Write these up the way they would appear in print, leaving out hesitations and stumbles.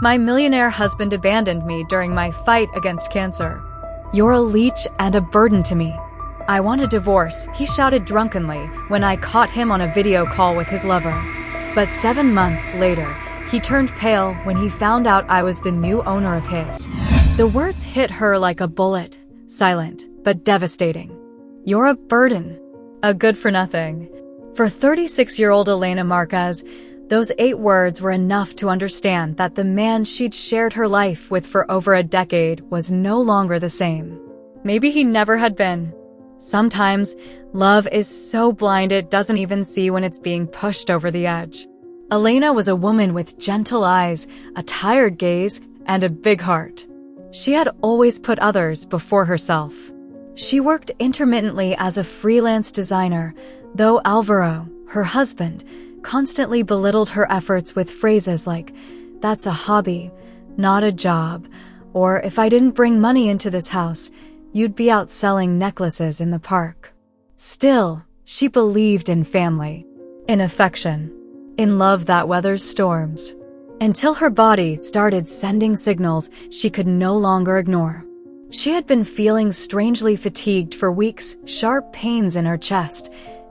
My millionaire husband abandoned me during my fight against cancer. You're a leech and a burden to me. I want a divorce, he shouted drunkenly when I caught him on a video call with his lover. But 7 months later, he turned pale when he found out I was the new owner of his. The words hit her like a bullet, silent but devastating. You're a burden. A good-for-nothing. For 36-year-old Elena Marquez, those 8 words were enough to understand that the man she'd shared her life with for over a decade was no longer the same. Maybe he never had been. Sometimes, love is so blind it doesn't even see when it's being pushed over the edge. Elena was a woman with gentle eyes, a tired gaze, and a big heart. She had always put others before herself. She worked intermittently as a freelance designer, though Alvaro, her husband, constantly belittled her efforts with phrases like, "That's a hobby, not a job," or "If I didn't bring money into this house, you'd be out selling necklaces in the park." Still, she believed in family, in affection, in love that weathers storms, until her body started sending signals she could no longer ignore. She had been feeling strangely fatigued for weeks, sharp pains in her chest,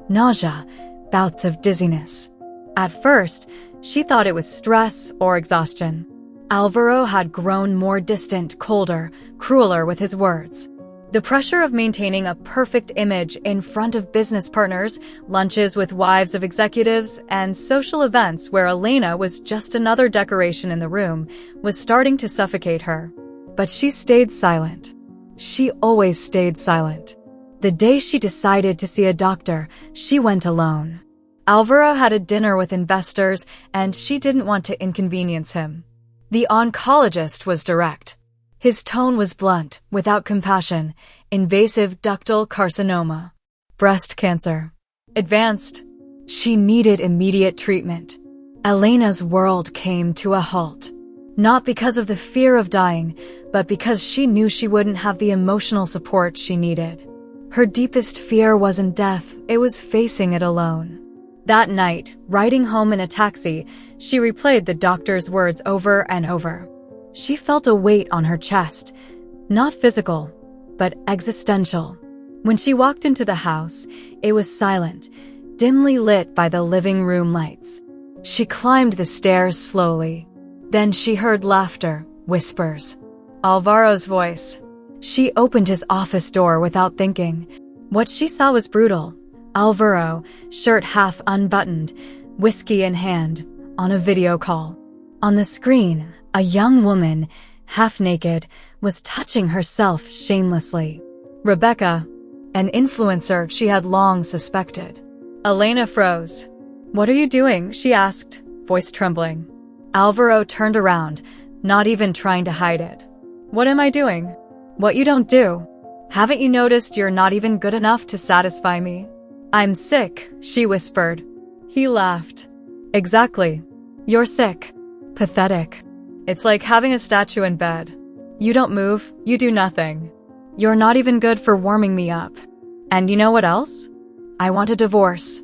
nausea, bouts of dizziness. At first, she thought it was stress or exhaustion. Alvaro had grown more distant, colder, crueler with his words. The pressure of maintaining a perfect image in front of business partners, lunches with wives of executives, and social events where Elena was just another decoration in the room was starting to suffocate her. But she stayed silent. She always stayed silent. The day she decided to see a doctor, she went alone. Alvaro had a dinner with investors, and she didn't want to inconvenience him. The oncologist was direct. His tone was blunt, without compassion. Invasive ductal carcinoma. Breast cancer. Advanced. She needed immediate treatment. Elena's world came to a halt. Not because of the fear of dying, but because she knew she wouldn't have the emotional support she needed. Her deepest fear wasn't death, it was facing it alone. That night, riding home in a taxi, she replayed the doctor's words over and over. She felt a weight on her chest, not physical, but existential. When she walked into the house, it was silent, dimly lit by the living room lights. She climbed the stairs slowly. Then she heard laughter, whispers. Alvaro's voice. She opened his office door without thinking. What she saw was brutal. Alvaro, shirt half unbuttoned, whiskey in hand, on a video call. On the screen, a young woman, half naked, was touching herself shamelessly. Rebecca, an influencer she had long suspected. Elena froze. "What are you doing?" she asked, voice trembling. Alvaro turned around, not even trying to hide it. "What am I doing?" "What you don't do. Haven't you noticed you're not even good enough to satisfy me?" "I'm sick," she whispered. He laughed. "Exactly. You're sick. Pathetic. It's like having a statue in bed. You don't move, you do nothing. You're not even good for warming me up. And you know what else? I want a divorce.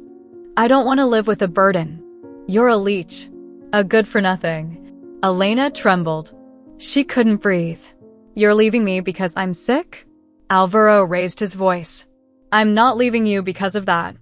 I don't want to live with a burden. You're a leech. A good-for-nothing." Elena trembled. She couldn't breathe. "You're leaving me because I'm sick?" Alvaro raised his voice. "I'm not leaving you because of that.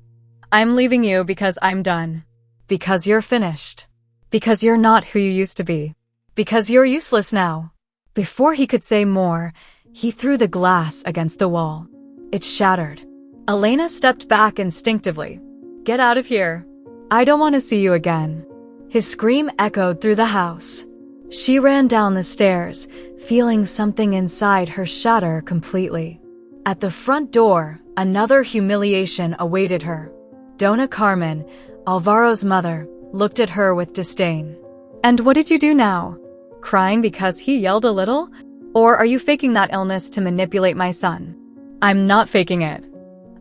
I'm leaving you because I'm done. Because you're finished. Because you're not who you used to be. Because you're useless now." Before he could say more, he threw the glass against the wall. It shattered. Elena stepped back instinctively. "Get out of here. I don't want to see you again." His scream echoed through the house. She ran down the stairs, feeling something inside her shatter completely. At the front door, another humiliation awaited her. Donna Carmen, Alvaro's mother, looked at her with disdain. "And what did you do now? Crying because he yelled a little? Or are you faking that illness to manipulate my son?" "I'm not faking it.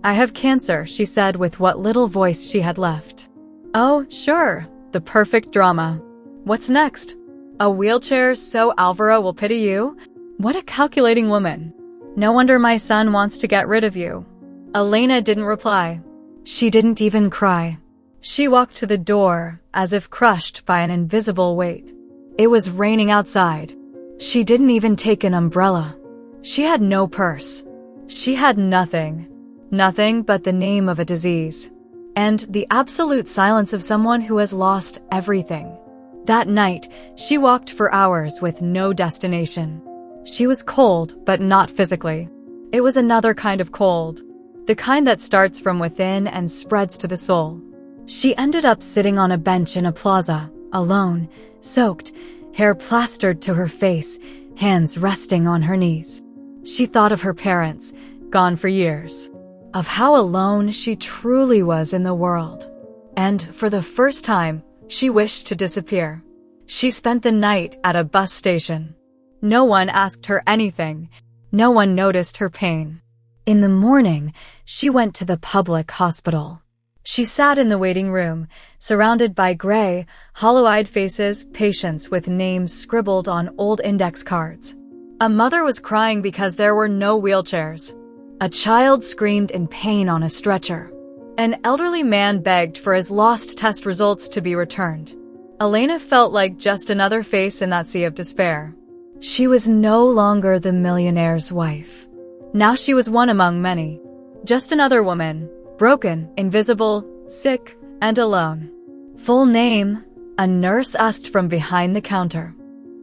I have cancer," she said with what little voice she had left. "Oh, sure. The perfect drama. What's next? A wheelchair so Alvaro will pity you? What a calculating woman. No wonder my son wants to get rid of you." Elena didn't reply. She didn't even cry. She walked to the door, as if crushed by an invisible weight. It was raining outside. She didn't even take an umbrella. She had no purse. She had nothing. Nothing but the name of a disease. And the absolute silence of someone who has lost everything. That night, she walked for hours with no destination. She was cold, but not physically. It was another kind of cold. The kind that starts from within and spreads to the soul. She ended up sitting on a bench in a plaza, alone, soaked, hair plastered to her face, hands resting on her knees. She thought of her parents, gone for years. Of how alone she truly was in the world. And for the first time, she wished to disappear. She spent the night at a bus station. No one asked her anything. No one noticed her pain. In the morning, she went to the public hospital. She sat in the waiting room, surrounded by gray, hollow-eyed faces, patients with names scribbled on old index cards. A mother was crying because there were no wheelchairs. A child screamed in pain on a stretcher. An elderly man begged for his lost test results to be returned. Elena felt like just another face in that sea of despair. She was no longer the millionaire's wife. Now she was one among many. Just another woman, broken, invisible, sick, and alone. Full name, a nurse asked from behind the counter.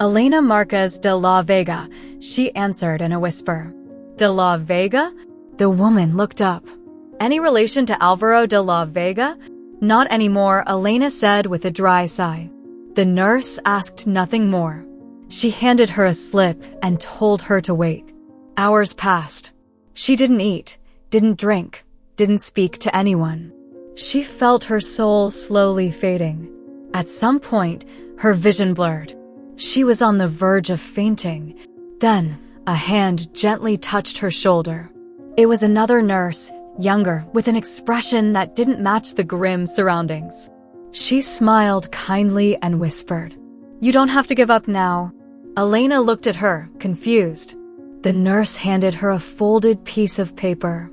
Elena Marquez de la Vega, she answered in a whisper. De la Vega? The woman looked up. Any relation to Alvaro de la Vega? Not anymore, Elena said with a dry sigh. The nurse asked nothing more. She handed her a slip and told her to wait. Hours passed. She didn't eat, didn't drink, didn't speak to anyone. She felt her soul slowly fading. At some point, her vision blurred. She was on the verge of fainting. Then, a hand gently touched her shoulder. It was another nurse, younger, with an expression that didn't match the grim surroundings. She smiled kindly and whispered, "You don't have to give up now." Elena looked at her, confused. The nurse handed her a folded piece of paper.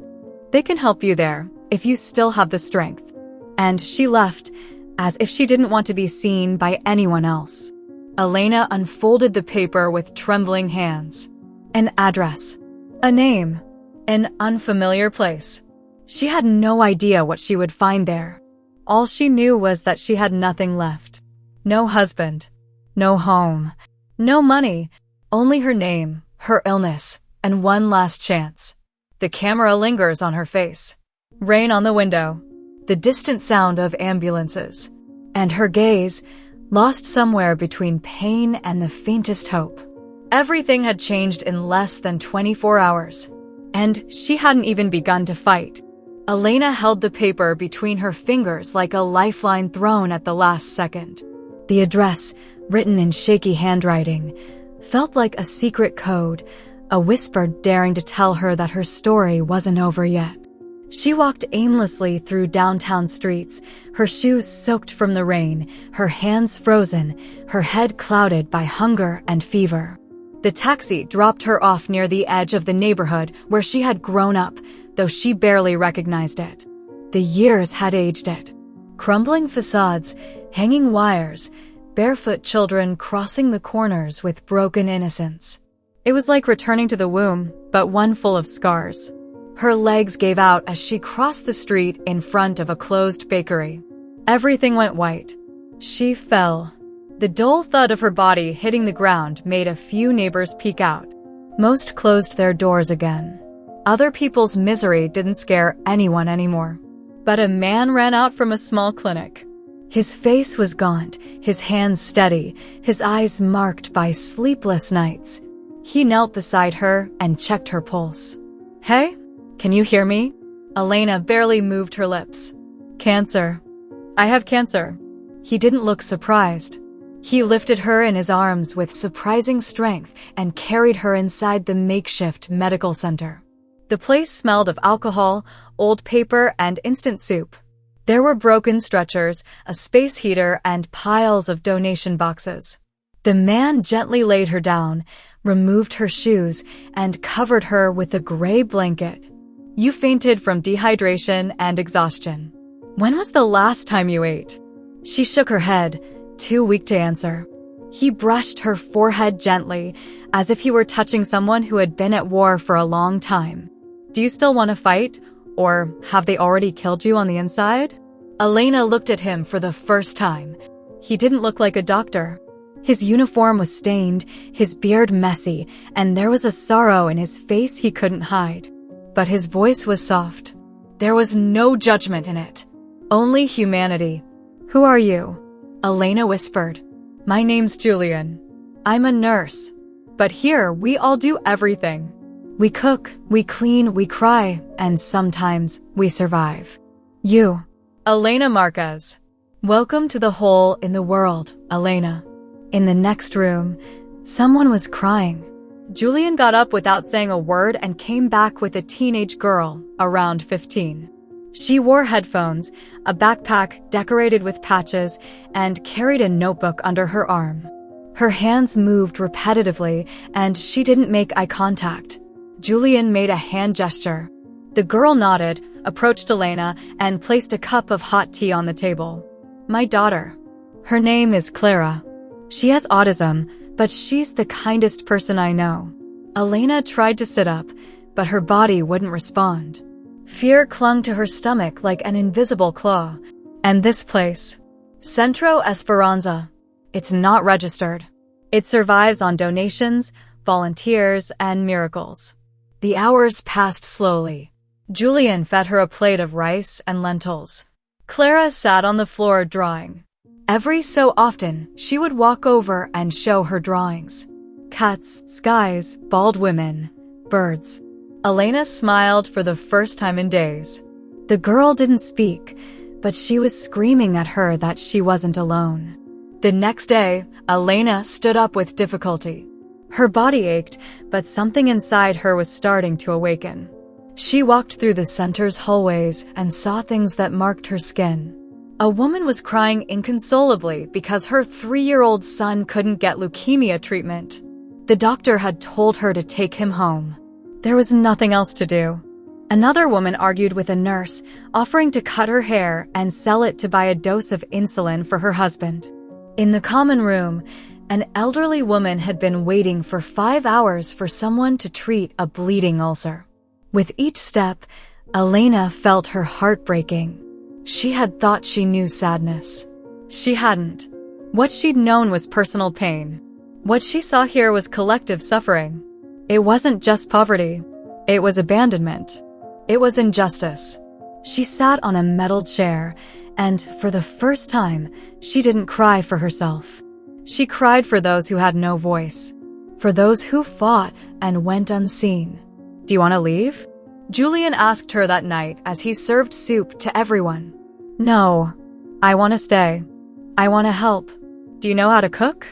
"They can help you there, if you still have the strength." And she left, as if she didn't want to be seen by anyone else. Elena unfolded the paper with trembling hands. An address. A name. An unfamiliar place. She had no idea what she would find there. All she knew was that she had nothing left. No husband. No home. No money. Only her name, her illness, and one last chance. The camera lingers on her face. Rain on the window. The distant sound of ambulances. And her gaze, lost somewhere between pain and the faintest hope. Everything had changed in less than 24 hours. And she hadn't even begun to fight. Elena held the paper between her fingers like a lifeline thrown at the last second. The address, written in shaky handwriting, felt like a secret code, a whisper daring to tell her that her story wasn't over yet. She walked aimlessly through downtown streets, her shoes soaked from the rain, her hands frozen, her head clouded by hunger and fever. The taxi dropped her off near the edge of the neighborhood where she had grown up, though she barely recognized it. The years had aged it. Crumbling facades, hanging wires, barefoot children crossing the corners with broken innocence. It was like returning to the womb, but one full of scars. Her legs gave out as she crossed the street in front of a closed bakery. Everything went white. She fell. The dull thud of her body hitting the ground made a few neighbors peek out. Most closed their doors again. Other people's misery didn't scare anyone anymore. But a man ran out from a small clinic. His face was gaunt, his hands steady, his eyes marked by sleepless nights. He knelt beside her and checked her pulse. "Hey, can you hear me?" Elena barely moved her lips. "Cancer. I have cancer." He didn't look surprised. He lifted her in his arms with surprising strength and carried her inside the makeshift medical center. The place smelled of alcohol, old paper, and instant soup. There were broken stretchers, a space heater, and piles of donation boxes. The man gently laid her down, removed her shoes, and covered her with a gray blanket. "You fainted from dehydration and exhaustion. When was the last time you ate?" She shook her head, too weak to answer. He brushed her forehead gently, as if he were touching someone who had been at war for a long time. Do you still want to fight? Or have they already killed you on the inside? Elena looked at him for the first time. He didn't look like a doctor. His uniform was stained, his beard messy, and there was a sorrow in his face he couldn't hide. But his voice was soft. There was no judgment in it. Only humanity. Who are you? Elena whispered. My name's Julian. I'm a nurse. But here, we all do everything. We cook, we clean, we cry, and sometimes we survive. You. Elena Marquez. Welcome to the hole in the world, Elena. In the next room, someone was crying. Julian got up without saying a word and came back with a teenage girl, around 15. She wore headphones, a backpack decorated with patches, and carried a notebook under her arm. Her hands moved repetitively, and she didn't make eye contact. Julian made a hand gesture. The girl nodded, approached Elena, and placed a cup of hot tea on the table. My daughter. Her name is Clara. She has autism, but she's the kindest person I know. Elena tried to sit up, but her body wouldn't respond. Fear clung to her stomach like an invisible claw. And this place, Centro Esperanza, it's not registered. It survives on donations, volunteers, and miracles. The hours passed slowly. Julian fed her a plate of rice and lentils. Clara sat on the floor drawing. Every so often, she would walk over and show her drawings. Cats, skies, bald women, birds. Elena smiled for the first time in days. The girl didn't speak, but she was screaming at her that she wasn't alone. The next day, Elena stood up with difficulty. Her body ached, but something inside her was starting to awaken. She walked through the center's hallways and saw things that marked her skin. A woman was crying inconsolably because her 3-year-old son couldn't get leukemia treatment. The doctor had told her to take him home. There was nothing else to do. Another woman argued with a nurse, offering to cut her hair and sell it to buy a dose of insulin for her husband. In the common room, an elderly woman had been waiting for 5 hours for someone to treat a bleeding ulcer. With each step, Elena felt her heart breaking. She had thought she knew sadness. She hadn't. What she'd known was personal pain. What she saw here was collective suffering. It wasn't just poverty. It was abandonment. It was injustice. She sat on a metal chair, and for the first time, she didn't cry for herself. She cried for those who had no voice, for those who fought and went unseen. Do you want to leave? Julian asked her that night as he served soup to everyone. No, I want to stay. I want to help. Do you know how to cook?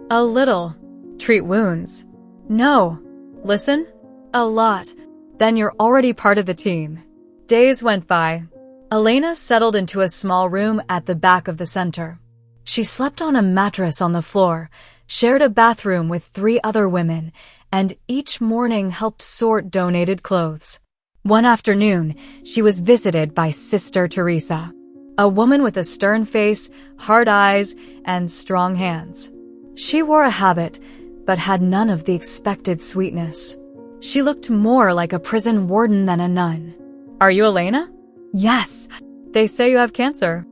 A little. Treat wounds? No. Listen? A lot. Then you're already part of the team. Days went by. Elena settled into a small room at the back of the center. She slept on a mattress on the floor, shared a bathroom with 3 other women, and each morning helped sort donated clothes. One afternoon, she was visited by Sister Teresa, a woman with a stern face, hard eyes, and strong hands. She wore a habit, but had none of the expected sweetness. She looked more like a prison warden than a nun. Are you Elena? Yes. They say you have cancer.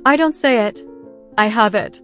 I don't say it. I have it.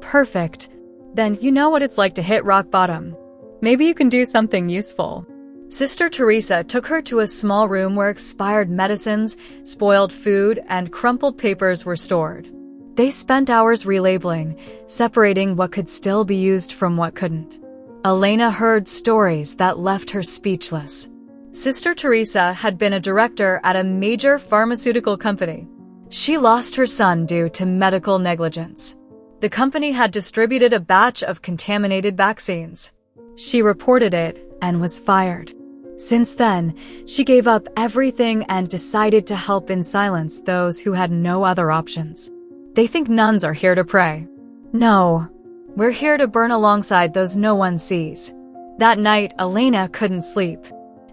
Perfect. Then you know what it's like to hit rock bottom. Maybe you can do something useful. Sister Teresa took her to a small room where expired medicines, spoiled food, and crumpled papers were stored. They spent hours relabeling, separating what could still be used from what couldn't. Elena heard stories that left her speechless. Sister Teresa had been a director at a major pharmaceutical company. She lost her son due to medical negligence. The company had distributed a batch of contaminated vaccines. She reported it and was fired. Since then, she gave up everything and decided to help in silence those who had no other options. They think nuns are here to pray. No, we're here to burn alongside those no one sees. That night, Elena couldn't sleep.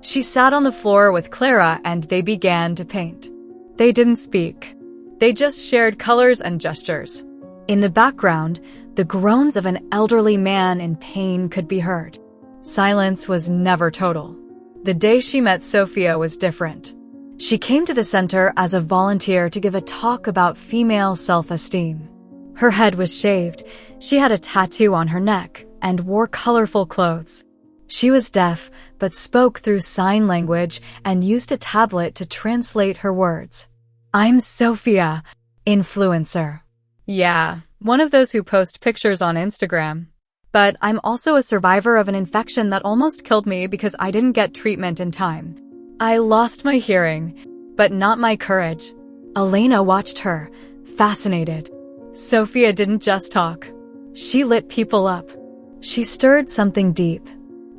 She sat on the floor with Clara and they began to paint. They didn't speak. They just shared colors and gestures. In the background, The groans of an elderly man in pain could be heard. Silence was never total. The day she met Sophia was different. She came to the center as a volunteer to give a talk about female self-esteem. Her head was shaved, she had a tattoo on her neck, and wore colorful clothes. She was deaf, but spoke through sign language and used a tablet to translate her words. "I'm Sophia, influencer." Yeah, one of those who post pictures on Instagram. But I'm also a survivor of an infection that almost killed me because I didn't get treatment in time. I lost my hearing, but not my courage. Elena watched her, fascinated. Sophia didn't just talk. She lit people up. She stirred something deep.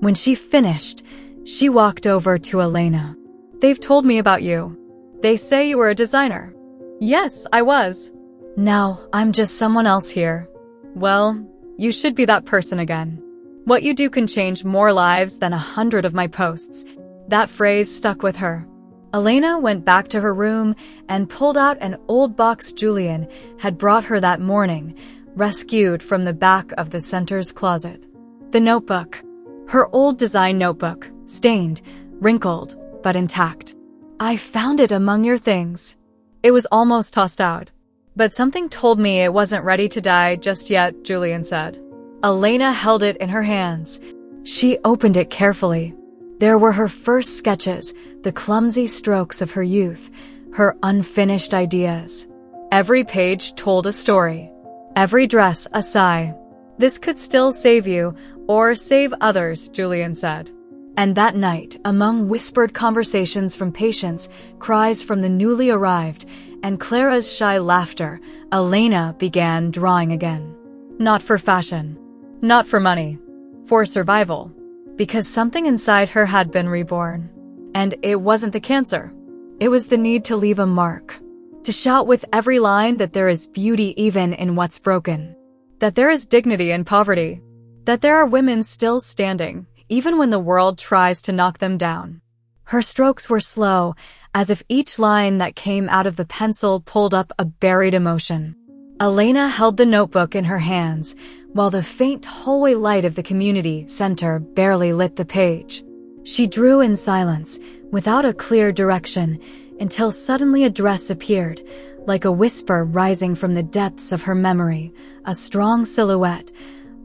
When she finished, she walked over to Elena. "They've told me about you. They say you were a designer." "Yes, I was. Now, I'm just someone else here." "Well, you should be that person again. What you do can change more lives than 100 of my posts." That phrase stuck with her. Elena went back to her room and pulled out an old box Julian had brought her that morning, rescued from the back of the center's closet. The notebook. Her old design notebook, stained, wrinkled, but intact. "I found it among your things." It was almost tossed out. "But something told me it wasn't ready to die just yet," Julian said. Elena held it in her hands. She opened it carefully. There were her first sketches, the clumsy strokes of her youth, her unfinished ideas. Every page told a story. Every dress a sigh. "This could still save you, or save others," Julian said. And that night, among whispered conversations from patients, cries from the newly arrived, and Clara's shy laughter, Elena began drawing again. Not for fashion. Not for money. For survival. Because something inside her had been reborn. And it wasn't the cancer. It was the need to leave a mark. To shout with every line that there is beauty even in what's broken. That there is dignity in poverty. That there are women still standing, even when the world tries to knock them down. Her strokes were slow, as if each line that came out of the pencil pulled up a buried emotion. Elena held the notebook in her hands, while the faint hallway light of the community center barely lit the page. She drew in silence, without a clear direction, until suddenly a dress appeared, like a whisper rising from the depths of her memory, a strong silhouette,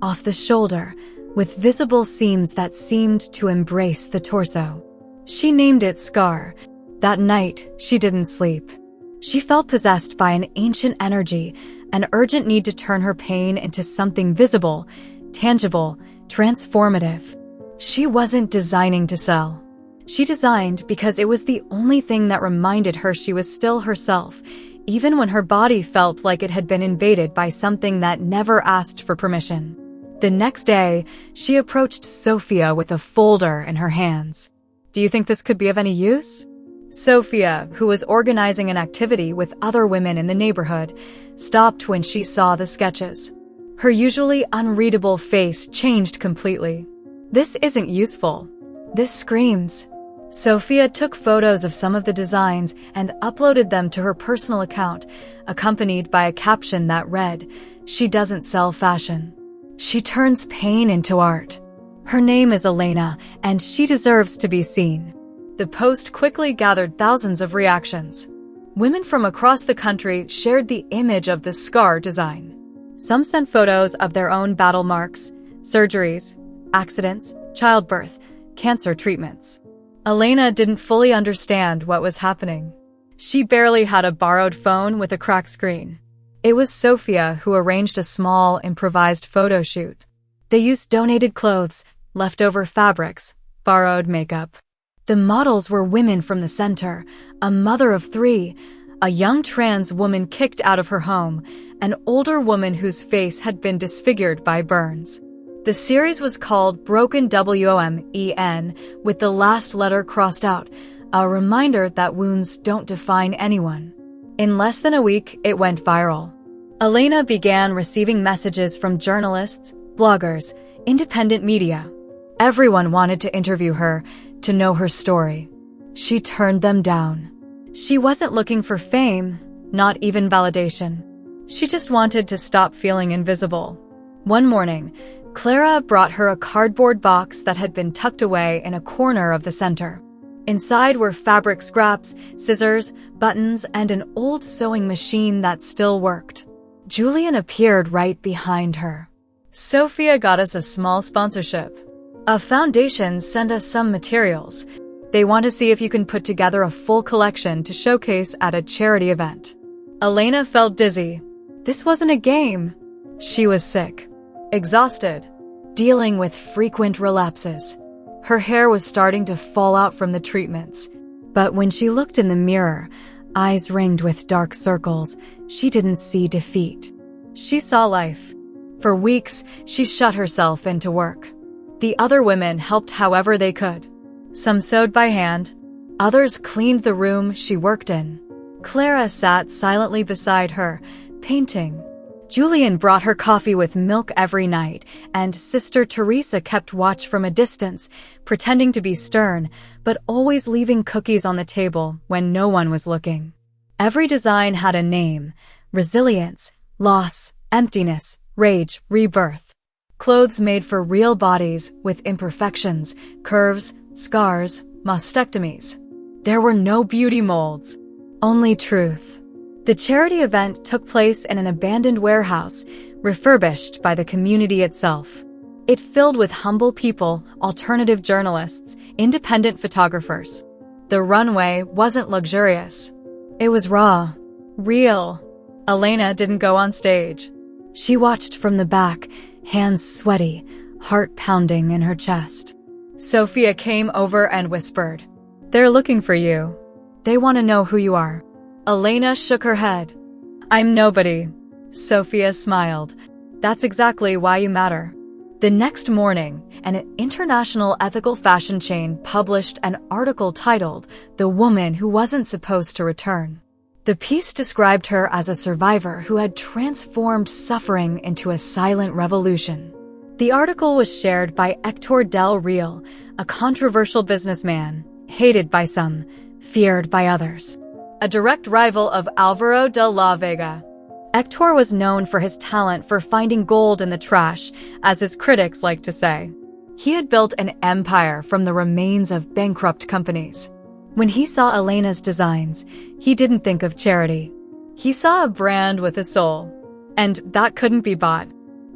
off the shoulder, with visible seams that seemed to embrace the torso. She named it Scar. That night, she didn't sleep. She felt possessed by an ancient energy, an urgent need to turn her pain into something visible, tangible, transformative. She wasn't designing to sell. She designed because it was the only thing that reminded her she was still herself, even when her body felt like it had been invaded by something that never asked for permission. The next day, she approached Sophia with a folder in her hands. "Do you think this could be of any use?" Sophia, who was organizing an activity with other women in the neighborhood, stopped when she saw the sketches. Her usually unreadable face changed completely. "This isn't useful. This screams." Sophia took photos of some of the designs and uploaded them to her personal account, accompanied by a caption that read, "She doesn't sell fashion. She turns pain into art. Her name is Elena, and she deserves to be seen." The post quickly gathered thousands of reactions. Women from across the country shared the image of the scar design. Some sent photos of their own battle marks, surgeries, accidents, childbirth, cancer treatments. Elena didn't fully understand what was happening. She barely had a borrowed phone with a cracked screen. It was Sophia who arranged a small, improvised photo shoot. They used donated clothes, leftover fabrics, borrowed makeup. The models were women from the center, a mother of 3, a young trans woman kicked out of her home, an older woman whose face had been disfigured by burns. The series was called Broken WOMEN, with the last letter crossed out, a reminder that wounds don't define anyone. In less than a week, it went viral. Elena began receiving messages from journalists, bloggers, independent media. Everyone wanted to interview her, to know her story. She turned them down. She wasn't looking for fame, not even validation. She just wanted to stop feeling invisible. One morning, Clara brought her a cardboard box that had been tucked away in a corner of the center. Inside were fabric scraps, scissors, buttons, and an old sewing machine that still worked. Julian appeared right behind her. "Sophia got us a small sponsorship. A foundation sent us some materials. They want to see if you can put together a full collection to showcase at a charity event." Elena felt dizzy. This wasn't a game. She was sick, exhausted, dealing with frequent relapses. Her hair was starting to fall out from the treatments. But when she looked in the mirror, eyes ringed with dark circles, she didn't see defeat. She saw life. For weeks, she shut herself into work. The other women helped however they could. Some sewed by hand. Others cleaned the room she worked in. Clara sat silently beside her, painting. Julian brought her coffee with milk every night, and Sister Teresa kept watch from a distance, pretending to be stern, but always leaving cookies on the table when no one was looking. Every design had a name: resilience, loss, emptiness, rage, rebirth. Clothes made for real bodies with imperfections, curves, scars, mastectomies. There were no beauty molds, only truth. The charity event took place in an abandoned warehouse, refurbished by the community itself. It filled with humble people, alternative journalists, independent photographers. The runway wasn't luxurious. It was raw, real. Elena didn't go on stage. She watched from the back, hands sweaty, heart pounding in her chest. Sophia came over and whispered, "They're looking for you. They want to know who you are." Elena shook her head. "I'm nobody." Sophia smiled. "That's exactly why you matter." The next morning, an international ethical fashion chain published an article titled "The Woman Who Wasn't Supposed to Return." The piece described her as a survivor who had transformed suffering into a silent revolution. The article was shared by Hector Del Real, a controversial businessman, hated by some, feared by others. A direct rival of Alvaro de la Vega. Hector was known for his talent for finding gold in the trash, as his critics like to say. He had built an empire from the remains of bankrupt companies. When he saw Elena's designs, he didn't think of charity. He saw a brand with a soul. And that couldn't be bought.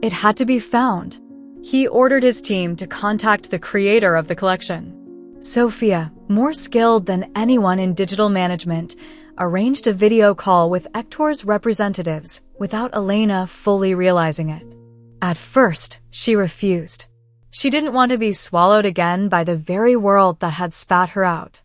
It had to be found. He ordered his team to contact the creator of the collection. Sophia, more skilled than anyone in digital management, arranged a video call with Hector's representatives without Elena fully realizing it. At first, she refused. She didn't want to be swallowed again by the very world that had spat her out.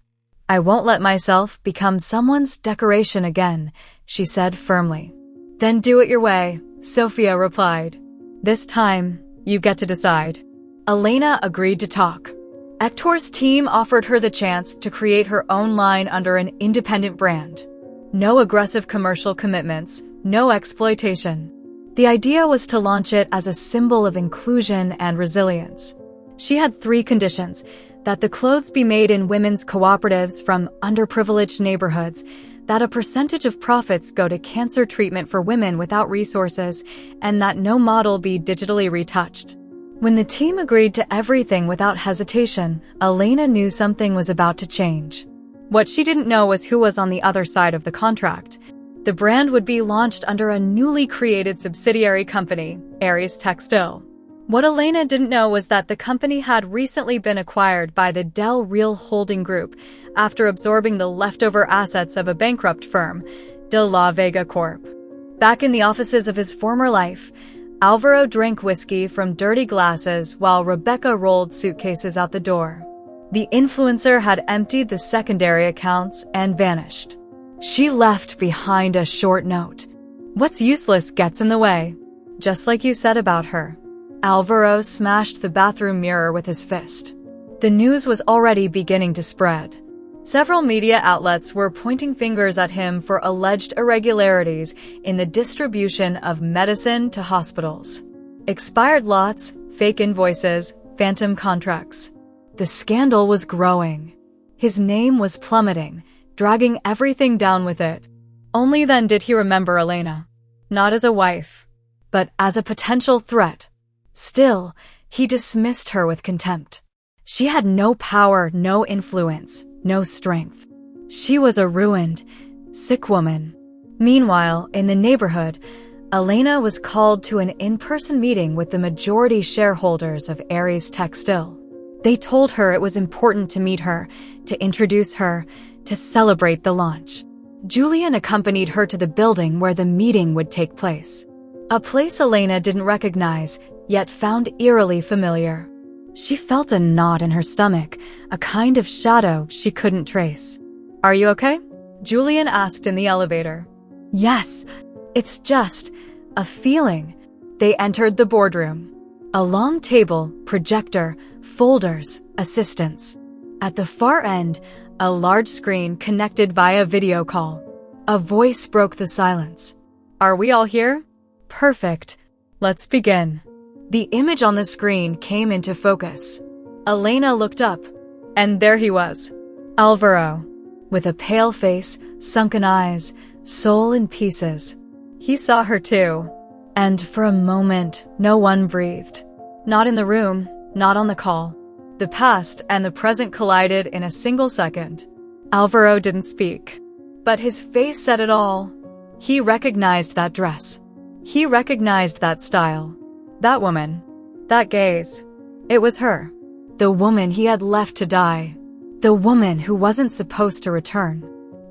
"I won't let myself become someone's decoration again," she said firmly. "Then do it your way," Sophia replied. "This time, you get to decide." Elena agreed to talk. Hector's team offered her the chance to create her own line under an independent brand. No aggressive commercial commitments, no exploitation. The idea was to launch it as a symbol of inclusion and resilience. She had 3 conditions: that the clothes be made in women's cooperatives from underprivileged neighborhoods, that a percentage of profits go to cancer treatment for women without resources, and that no model be digitally retouched. When the team agreed to everything without hesitation, Elena knew something was about to change. What she didn't know was who was on the other side of the contract. The brand would be launched under a newly created subsidiary company, Aries Textile. What Elena didn't know was that the company had recently been acquired by the Del Real Holding Group after absorbing the leftover assets of a bankrupt firm, De La Vega Corp. Back in the offices of his former life, Alvaro drank whiskey from dirty glasses while Rebecca rolled suitcases out the door. The influencer had emptied the secondary accounts and vanished. She left behind a short note. "What's useless gets in the way." Just like you said about her. Alvaro smashed the bathroom mirror with his fist. The news was already beginning to spread. Several media outlets were pointing fingers at him for alleged irregularities in the distribution of medicine to hospitals. Expired lots, fake invoices, phantom contracts. The scandal was growing. His name was plummeting, dragging everything down with it. Only then did he remember Elena. Not as a wife, but as a potential threat. Still, he dismissed her with contempt. She had no power, no influence, no strength. She was a ruined, sick woman. Meanwhile, in the neighborhood, Elena was called to an in-person meeting with the majority shareholders of Aries Textile. They told her it was important to meet her, to introduce her, to celebrate the launch. Julian accompanied her to the building where the meeting would take place. A place Elena didn't recognize, yet found eerily familiar. She felt a knot in her stomach, a kind of shadow she couldn't trace. "Are you okay?" Julian asked in the elevator. "Yes, it's just a feeling." They entered the boardroom. A long table, projector, folders, assistants. At the far end, a large screen connected via video call. A voice broke the silence. "Are we all here?" "Perfect. Let's begin." The image on the screen came into focus. Elena looked up, and there he was, Alvaro, with a pale face, sunken eyes, soul in pieces. He saw her too, and for a moment, no one breathed. Not in the room, not on the call. The past and the present collided in a single second. Alvaro didn't speak, but his face said it all. He recognized that dress. He recognized that style. That woman. That gaze. It was her. The woman he had left to die. The woman who wasn't supposed to return.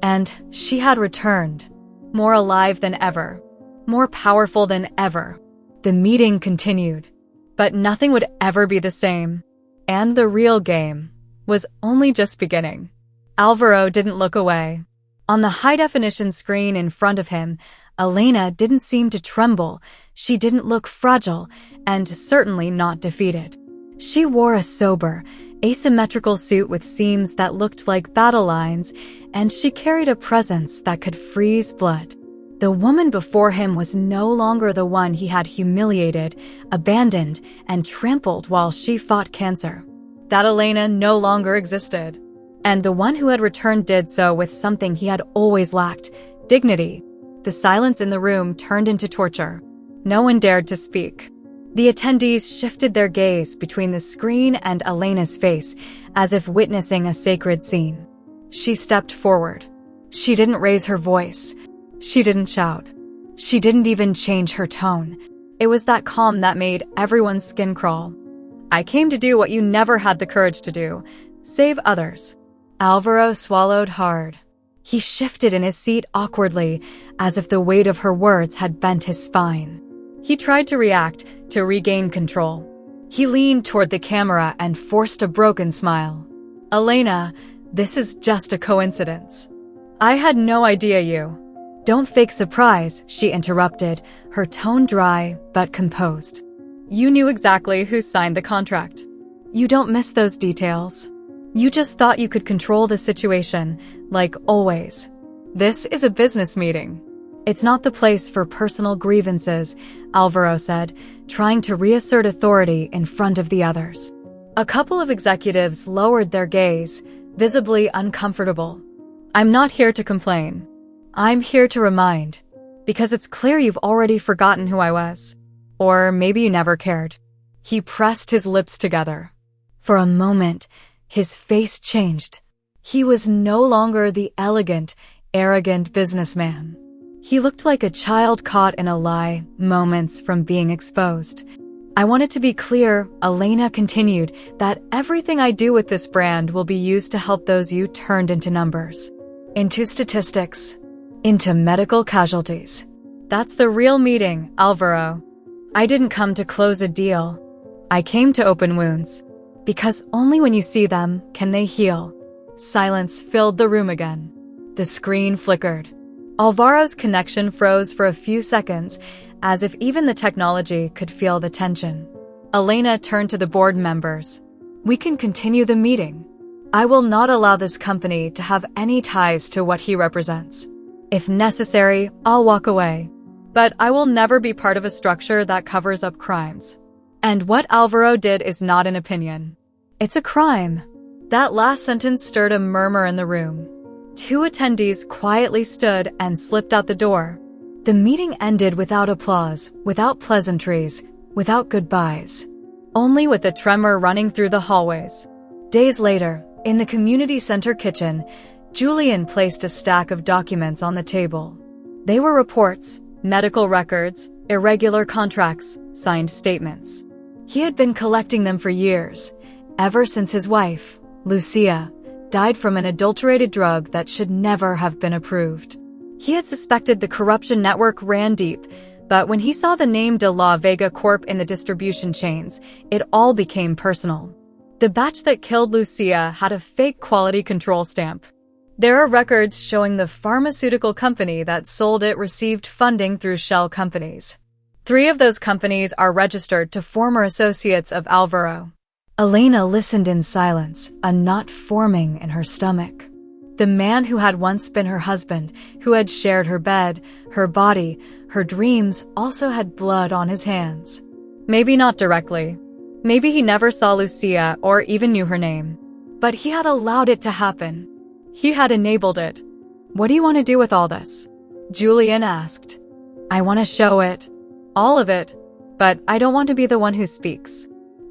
And she had returned. More alive than ever. More powerful than ever. The meeting continued. But nothing would ever be the same. And the real game was only just beginning. Alvaro didn't look away. On the high-definition screen in front of him, Elena didn't seem to tremble. She didn't look fragile, and certainly not defeated. She wore a sober, asymmetrical suit with seams that looked like battle lines, and she carried a presence that could freeze blood. The woman before him was no longer the one he had humiliated, abandoned, and trampled while she fought cancer. That Elena no longer existed. And the one who had returned did so with something he had always lacked, dignity. The silence in the room turned into torture. No one dared to speak. The attendees shifted their gaze between the screen and Elena's face, as if witnessing a sacred scene. She stepped forward. She didn't raise her voice. She didn't shout. She didn't even change her tone. It was that calm that made everyone's skin crawl. "I came to do what you never had the courage to do. Save others." Alvaro swallowed hard. He shifted in his seat awkwardly, as if the weight of her words had bent his spine. He tried to react, to regain control. He leaned toward the camera and forced a broken smile. "Elena, this is just a coincidence. I had no idea you—" "Don't fake surprise," she interrupted, her tone dry but composed. "You knew exactly who signed the contract. You don't miss those details. You just thought you could control the situation, like always. This is a business meeting. It's not the place for personal grievances," Alvaro said, trying to reassert authority in front of the others. A couple of executives lowered their gaze, visibly uncomfortable. "I'm not here to complain. I'm here to remind, because it's clear you've already forgotten who I was. Or maybe you never cared." He pressed his lips together. For a moment, his face changed. He was no longer the elegant, arrogant businessman. He looked like a child caught in a lie, moments from being exposed. "I want it to be clear," Elena continued, "that everything I do with this brand will be used to help those you turned into numbers. Into statistics. Into medical casualties. That's the real meeting, Alvaro. I didn't come to close a deal. I came to open wounds. Because only when you see them can they heal." Silence filled the room again. The screen flickered. Alvaro's connection froze for a few seconds, as if even the technology could feel the tension. Elena turned to the board members. "We can continue the meeting. I will not allow this company to have any ties to what he represents. If necessary, I'll walk away. But I will never be part of a structure that covers up crimes. And what Alvaro did is not an opinion. It's a crime." That last sentence stirred a murmur in the room. Two attendees quietly stood and slipped out the door. The meeting ended without applause, without pleasantries, without goodbyes. Only with a tremor running through the hallways. Days later, in the community center kitchen, Julian placed a stack of documents on the table. They were reports, medical records, irregular contracts, signed statements. He had been collecting them for years, ever since his wife, Lucia, died from an adulterated drug that should never have been approved. He had suspected the corruption network ran deep, but when he saw the name De La Vega Corp in the distribution chains, it all became personal. The batch that killed Lucia had a fake quality control stamp. There are records showing the pharmaceutical company that sold it received funding through shell companies. 3 of those companies are registered to former associates of Alvaro. Elena listened in silence, a knot forming in her stomach. The man who had once been her husband, who had shared her bed, her body, her dreams, also had blood on his hands. Maybe not directly. Maybe he never saw Lucia or even knew her name. But he had allowed it to happen. He had enabled it. "What do you want to do with all this?" Julian asked. "I want to show it. All of it. But I don't want to be the one who speaks.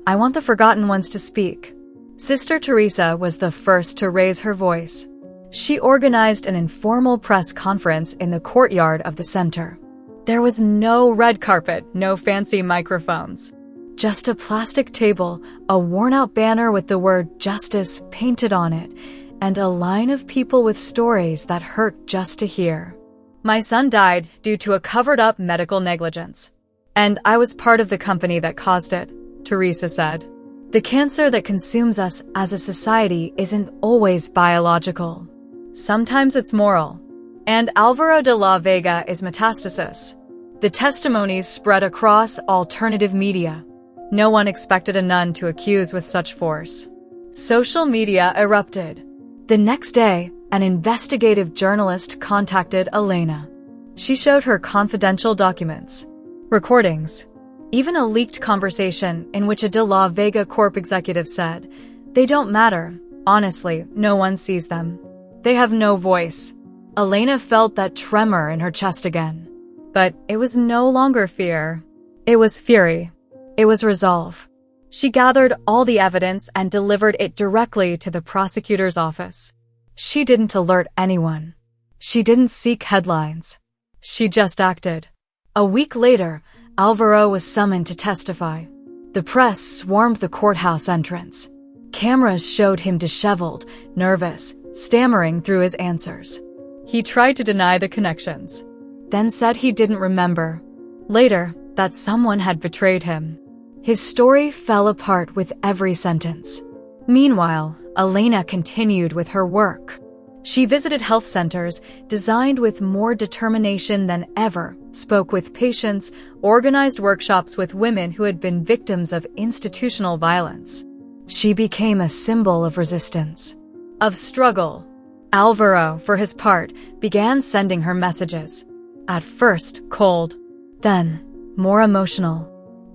I want the forgotten ones to speak." Sister Teresa was the first to raise her voice. She organized an informal press conference in the courtyard of the center. There was no red carpet, no fancy microphones. Just a plastic table, a worn-out banner with the word justice painted on it, and a line of people with stories that hurt just to hear. "My son died due to a covered-up medical negligence. And I was part of the company that caused it," Teresa said. "The cancer that consumes us as a society isn't always biological. Sometimes it's moral. And Alvaro de la Vega is metastasis." The testimonies spread across alternative media. No one expected a nun to accuse with such force. Social media erupted. The next day, an investigative journalist contacted Elena. She showed her confidential documents, recordings, even a leaked conversation in which a De La Vega Corp executive said, "They don't matter. Honestly, no one sees them. They have no voice." Elena felt that tremor in her chest again. But it was no longer fear. It was fury. It was resolve. She gathered all the evidence and delivered it directly to the prosecutor's office. She didn't alert anyone. She didn't seek headlines. She just acted. A week later, Alvaro was summoned to testify. The press swarmed the courthouse entrance. Cameras showed him disheveled, nervous, stammering through his answers. He tried to deny the connections, then said he didn't remember. Later, that someone had betrayed him. His story fell apart with every sentence. Meanwhile, Elena continued with her work. She visited health centers, designed with more determination than ever, spoke with patients, organized workshops with women who had been victims of institutional violence. She became a symbol of resistance, of struggle. Alvaro, for his part, began sending her messages. At first, cold, then more emotional.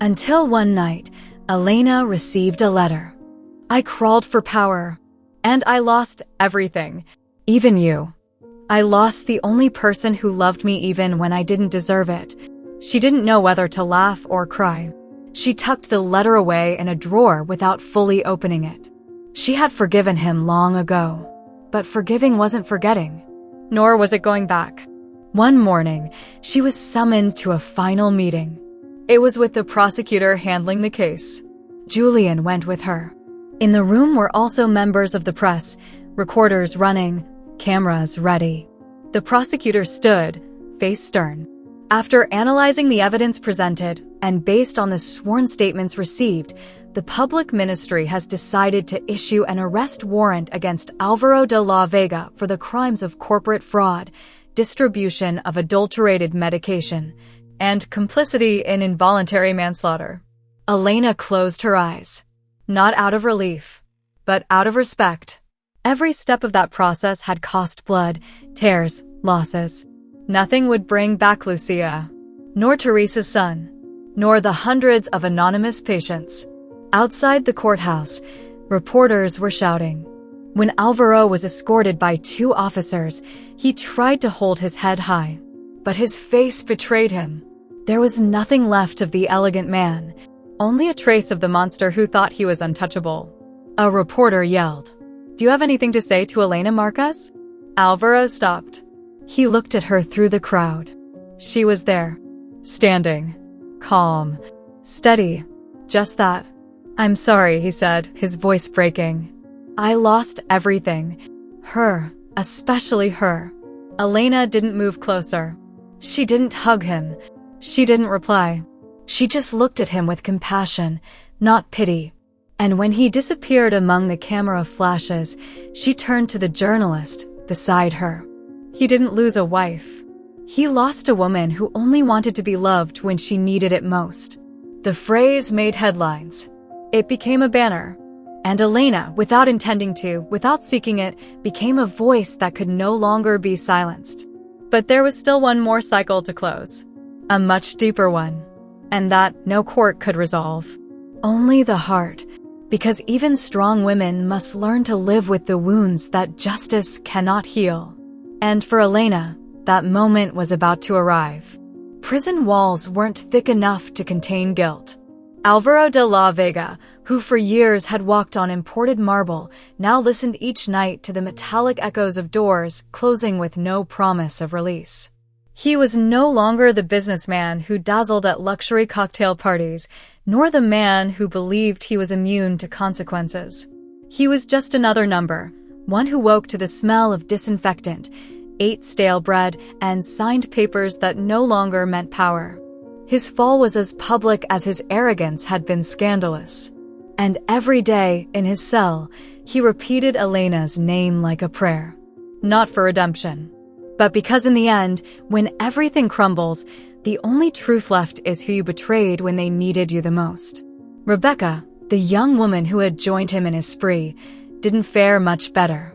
Until one night, Elena received a letter. "I crawled for power, and I lost everything, even you. I lost the only person who loved me even when I didn't deserve it." She didn't know whether to laugh or cry. She tucked the letter away in a drawer without fully opening it. She had forgiven him long ago, but forgiving wasn't forgetting, nor was it going back. One morning, she was summoned to a final meeting. It was with the prosecutor handling the case. Julian went with her. In the room were also members of the press, recorders running, cameras ready. The prosecutor stood, face stern. After analyzing the evidence presented, and based on the sworn statements received, the public ministry has decided to issue an arrest warrant against Alvaro de la Vega for the crimes of corporate fraud, distribution of adulterated medication, and complicity in involuntary manslaughter. Elena closed her eyes, not out of relief, but out of respect. Every step of that process had cost blood, tears, losses. Nothing would bring back Lucia, nor Teresa's son, nor the hundreds of anonymous patients. Outside the courthouse, reporters were shouting. When Alvaro was escorted by 2 officers, he tried to hold his head high. but his face betrayed him. There was nothing left of the elegant man, only a trace of the monster who thought he was untouchable. A reporter yelled, "Do you have anything to say to Elena Marquez?" Alvaro stopped. He looked at her through the crowd. She was there, standing, calm, steady, just that. "I'm sorry," he said, his voice breaking. "I lost everything. Her, especially her." Elena didn't move closer. She didn't hug him. She didn't reply. She just looked at him with compassion, not pity. And when he disappeared among the camera flashes, she turned to the journalist beside her. He didn't lose a wife. He lost a woman who only wanted to be loved when she needed it most. The phrase made headlines. It became a banner. And Elena, without intending to, without seeking it, became a voice that could no longer be silenced. But there was still one more cycle to close. A much deeper one. And that no court could resolve. Only the heart. Because even strong women must learn to live with the wounds that justice cannot heal. And for Elena, that moment was about to arrive. Prison walls weren't thick enough to contain guilt. Alvaro de la Vega, who for years had walked on imported marble, now listened each night to the metallic echoes of doors closing with no promise of release. He was no longer the businessman who dazzled at luxury cocktail parties, nor the man who believed he was immune to consequences. He was just another number, one who woke to the smell of disinfectant, ate stale bread, and signed papers that no longer meant power. His fall was as public as his arrogance had been scandalous. And every day, in his cell, he repeated Elena's name like a prayer. Not for redemption, but because in the end, when everything crumbles, the only truth left is who you betrayed when they needed you the most. Rebecca, the young woman who had joined him in his spree, didn't fare much better.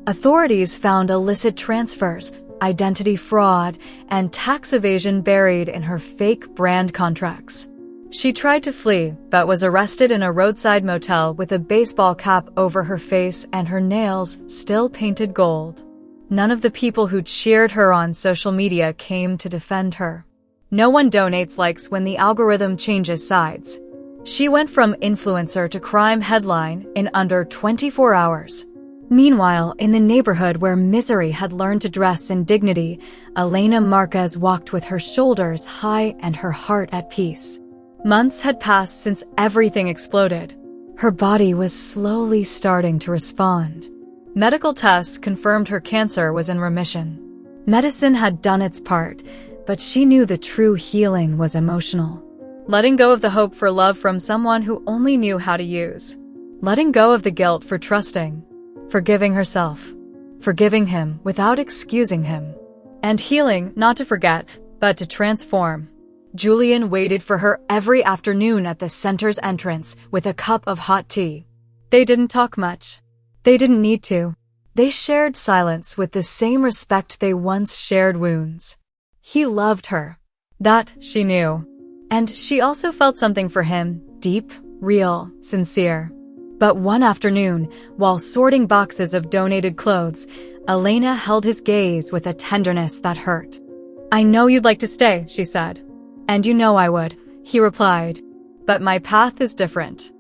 Authorities found illicit transfers, identity fraud, and tax evasion buried in her fake brand contracts. She tried to flee, but was arrested in a roadside motel with a baseball cap over her face and her nails still painted gold. None of the people who cheered her on social media came to defend her. No one donates likes when the algorithm changes sides. She went from influencer to crime headline in under 24 hours. Meanwhile, in the neighborhood where misery had learned to dress in dignity, Elena Marquez walked with her shoulders high and her heart at peace. Months had passed since everything exploded. Her body was slowly starting to respond. Medical tests confirmed her cancer was in remission. Medicine had done its part, but she knew the true healing was emotional. Letting go of the hope for love from someone who only knew how to use. Letting go of the guilt for trusting. Forgiving herself. Forgiving him without excusing him. And healing not to forget, but to transform. Julian waited for her every afternoon at the center's entrance with a cup of hot tea. They didn't talk much. They didn't need to. They shared silence with the same respect they once shared wounds. He loved her. That she knew. And she also felt something for him, deep, real, sincere. But one afternoon, while sorting boxes of donated clothes, Elena held his gaze with a tenderness that hurt. "I know you'd like to stay," she said. "And you know I would," he replied. "But my path is different.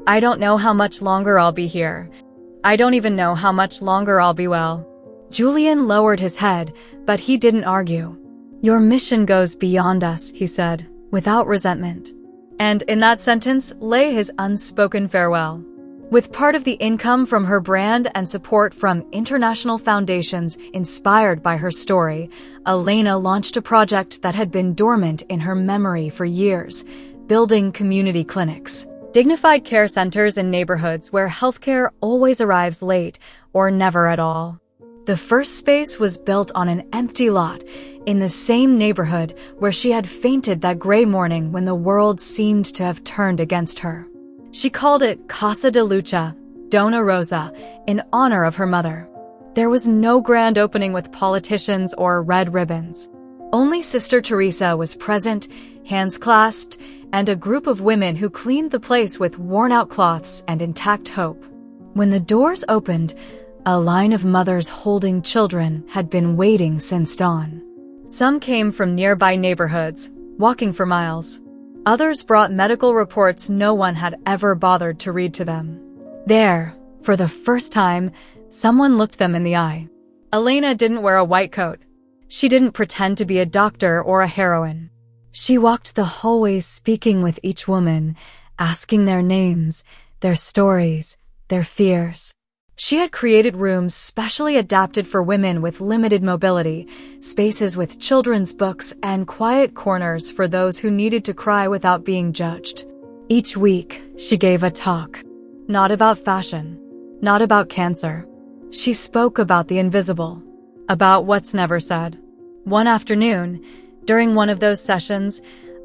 I don't know how much longer I'll be here. I don't even know how much longer I'll be well." Julian lowered his head, but he didn't argue. "Your mission goes beyond us," he said, without resentment. And in that sentence lay his unspoken farewell. With part of the income from her brand and support from international foundations inspired by her story, Elena launched a project that had been dormant in her memory for years, building community clinics. Dignified care centers in neighborhoods where healthcare always arrives late or never at all. The first space was built on an empty lot in the same neighborhood where she had fainted that gray morning when the world seemed to have turned against her. She called it Casa de Lucha, Dona Rosa, in honor of her mother. There was no grand opening with politicians or red ribbons. Only Sister Teresa was present, hands clasped, and a group of women who cleaned the place with worn-out cloths and intact hope. When the doors opened, a line of mothers holding children had been waiting since dawn. Some came from nearby neighborhoods, walking for miles. Others brought medical reports no one had ever bothered to read to them. There, for the first time, someone looked them in the eye. Elena didn't wear a white coat. She didn't pretend to be a doctor or a heroine. She walked the hallways speaking with each woman, asking their names, their stories, their fears. She had created rooms specially adapted for women with limited mobility, spaces with children's books, and quiet corners for those who needed to cry without being judged. Each week, she gave a talk. Not about fashion, not about cancer. She spoke about the invisible, about what's never said. One afternoon, during one of those sessions,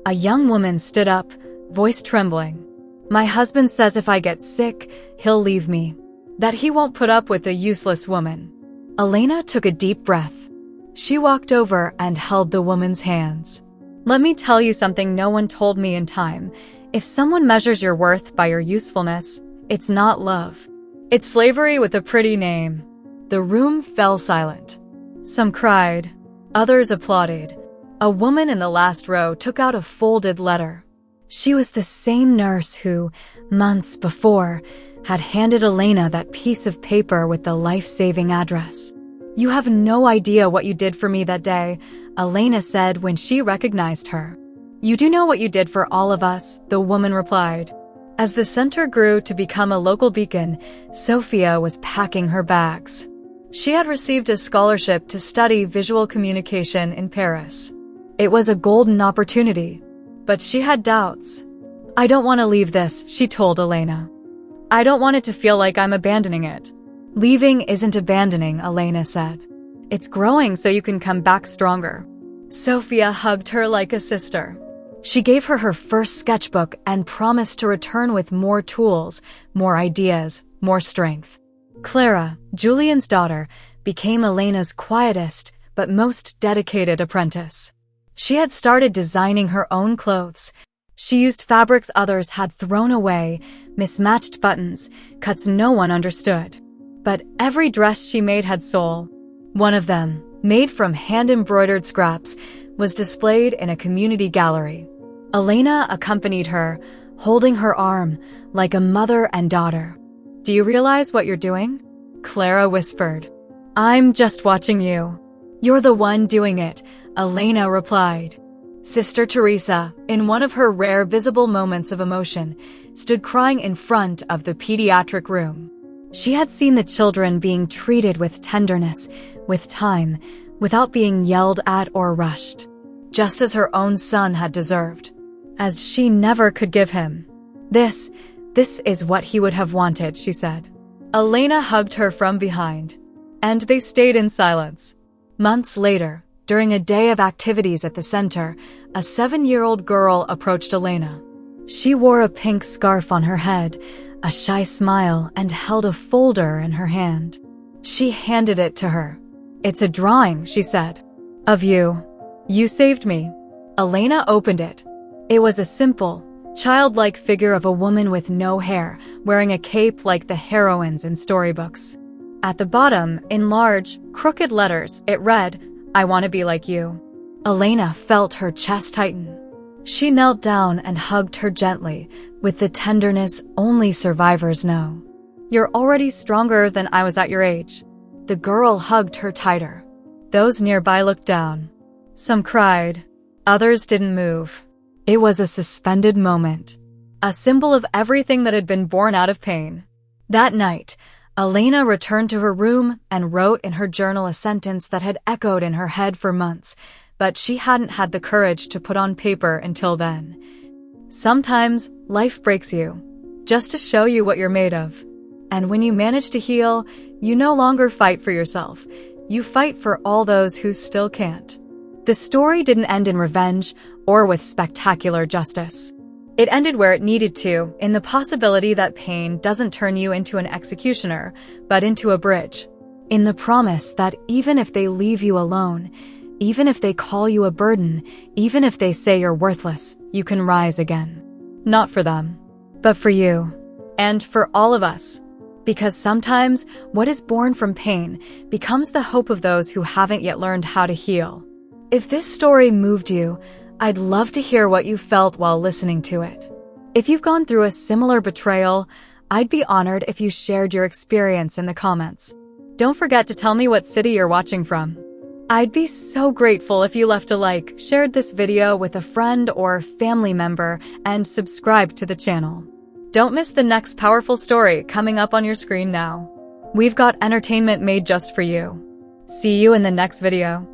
a young woman stood up, voice trembling. "My husband says if I get sick, he'll leave me. That he won't put up with a useless woman." Elena took a deep breath. She walked over and held the woman's hands. "Let me tell you something no one told me in time. If someone measures your worth by your usefulness, it's not love. It's slavery with a pretty name." The room fell silent. Some cried. Others applauded. A woman in the last row took out a folded letter. She was the same nurse who, months before, had handed Elena that piece of paper with the life-saving address. "You have no idea what you did for me that day," Elena said when she recognized her. "You do know what you did for all of us," the woman replied. As the center grew to become a local beacon, Sophia was packing her bags. She had received a scholarship to study visual communication in Paris. It was a golden opportunity, but she had doubts. "I don't want to leave this," she told Elena. "I don't want it to feel like I'm abandoning it." "Leaving isn't abandoning," Elena said. "It's growing so you can come back stronger." Sophia hugged her like a sister. She gave her her first sketchbook and promised to return with more tools, more ideas, more strength. Clara, Julian's daughter, became Elena's quietest but most dedicated apprentice. She had started designing her own clothes. She used fabrics others had thrown away, mismatched buttons, cuts no one understood. But every dress she made had soul. One of them, made from hand-embroidered scraps, was displayed in a community gallery. Elena accompanied her, holding her arm like a mother and daughter. "Do you realize what you're doing?" Clara whispered. "I'm just watching you." "You're the one doing it," Elena replied. Sister Teresa, in one of her rare visible moments of emotion, stood crying in front of the pediatric room. She had seen the children being treated with tenderness, with time, without being yelled at or rushed, just as her own son had deserved, as she never could give him. This is what he would have wanted," she said. Elena hugged her from behind, and they stayed in silence. Months later, during a day of activities at the center, a 7-year-old girl approached Elena. She wore a pink scarf on her head, a shy smile, and held a folder in her hand. She handed it to her. "It's a drawing," she said. "Of you. You saved me." Elena opened it. It was a simple, childlike figure of a woman with no hair, wearing a cape like the heroines in storybooks. At the bottom, in large, crooked letters, it read, "I want to be like you." Elena felt her chest tighten. She knelt down and hugged her gently, with the tenderness only survivors know. "You're already stronger than I was at your age." The girl hugged her tighter. Those nearby looked down. Some cried. Others didn't move. It was a suspended moment, a symbol of everything that had been born out of pain. That night, Elena returned to her room and wrote in her journal a sentence that had echoed in her head for months, but she hadn't had the courage to put on paper until then. "Sometimes life breaks you, just to show you what you're made of. And when you manage to heal, you no longer fight for yourself. You fight for all those who still can't." The story didn't end in revenge or with spectacular justice. It ended where it needed to, in the possibility that pain doesn't turn you into an executioner, but into a bridge. In the promise that even if they leave you alone, even if they call you a burden, even if they say you're worthless, you can rise again. Not for them, but for you. And for all of us. Because sometimes what is born from pain becomes the hope of those who haven't yet learned how to heal. If this story moved you, I'd love to hear what you felt while listening to it. If you've gone through a similar betrayal, I'd be honored if you shared your experience in the comments. Don't forget to tell me what city you're watching from. I'd be so grateful if you left a like, shared this video with a friend or family member, and subscribed to the channel. Don't miss the next powerful story coming up on your screen now. We've got entertainment made just for you. See you in the next video.